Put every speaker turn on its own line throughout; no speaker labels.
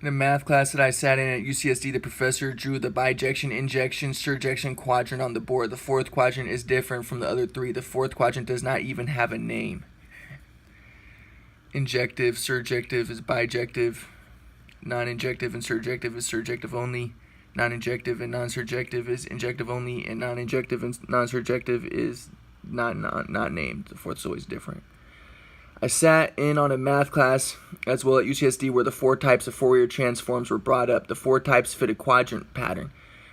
In a math class that I sat in at UCSD, the professor drew the bijection, injection, surjection quadrant on the board. The fourth quadrant is different from the other three. The fourth quadrant does not even have a name. Injective, surjective is bijective. Non-injective and surjective is surjective only. Non-injective and non-surjective is injective only. And non-injective and non-surjective is not named. The fourth is always different. I sat in on a math class as well at UCSD where the four types of Fourier transforms were brought up. The four types fit a quadrant pattern.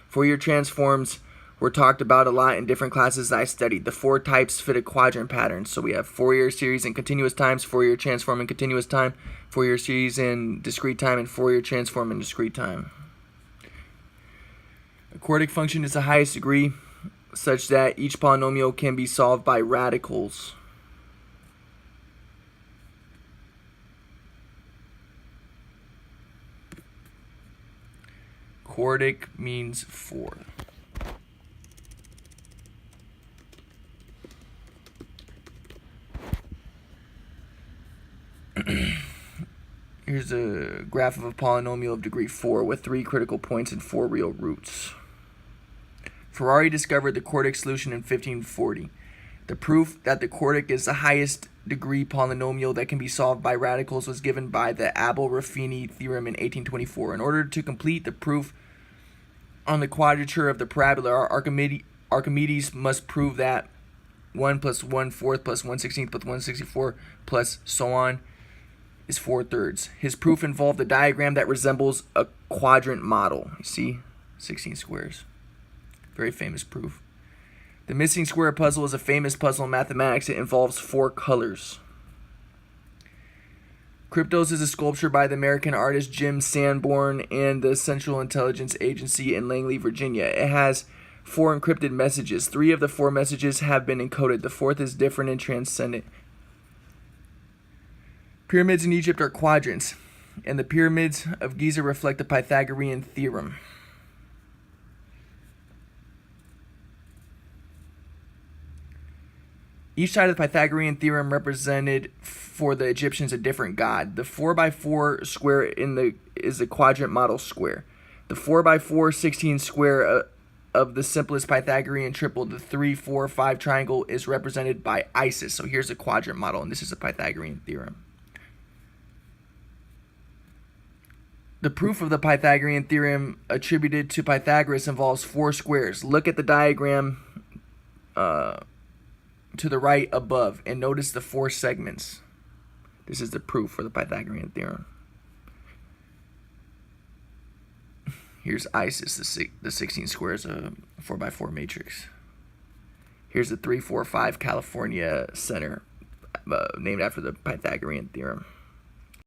Fourier transforms were talked about a lot in different classes I studied. The four types fit a quadrant pattern. So we have Fourier series in continuous times, Fourier transform in continuous time, Fourier series in discrete time, and Fourier transform in discrete time. A quartic function is the highest degree such that each polynomial can be solved by radicals. Quartic means 4. Here's a graph of a polynomial of degree 4 with 3 critical points and 4 real roots. Ferrari discovered the quartic solution in 1540. The proof that the quartic is the highest degree polynomial that can be solved by radicals was given by the Abel-Ruffini theorem in 1824. In order to complete the proof on the quadrature of the parabola, Archimedes must prove that 1 plus 1/4 plus 1/16 plus 1/64 plus so on is 4/3. His proof involved a diagram that resembles a quadrant model. You see? 16 squares. Very famous proof. The missing square puzzle is a famous puzzle in mathematics. It involves 4 colors. Cryptos is a sculpture by the American artist Jim Sanborn and the Central Intelligence Agency in Langley, Virginia. It has 4 encrypted messages. 3 of the 4 messages have been encoded. The 4th is different and transcendent. Pyramids in Egypt are quadrants, and the pyramids of Giza reflect the Pythagorean theorem. Each side of the Pythagorean theorem represented for the Egyptians a different god. The 4x4 square is a quadrant model square. The 4x4 16 square of the simplest Pythagorean triple, the 3, 4, 5 triangle, is represented by Isis. So here's a quadrant model, and this is a Pythagorean theorem. The proof of the Pythagorean theorem attributed to Pythagoras involves 4 squares. Look at the diagram to the right above and notice the 4 segments. This is the proof for the Pythagorean theorem. Here's Isis, the 16 squares of 4x4 matrix. Here's the 3, 4, 5 California center, named after the Pythagorean theorem.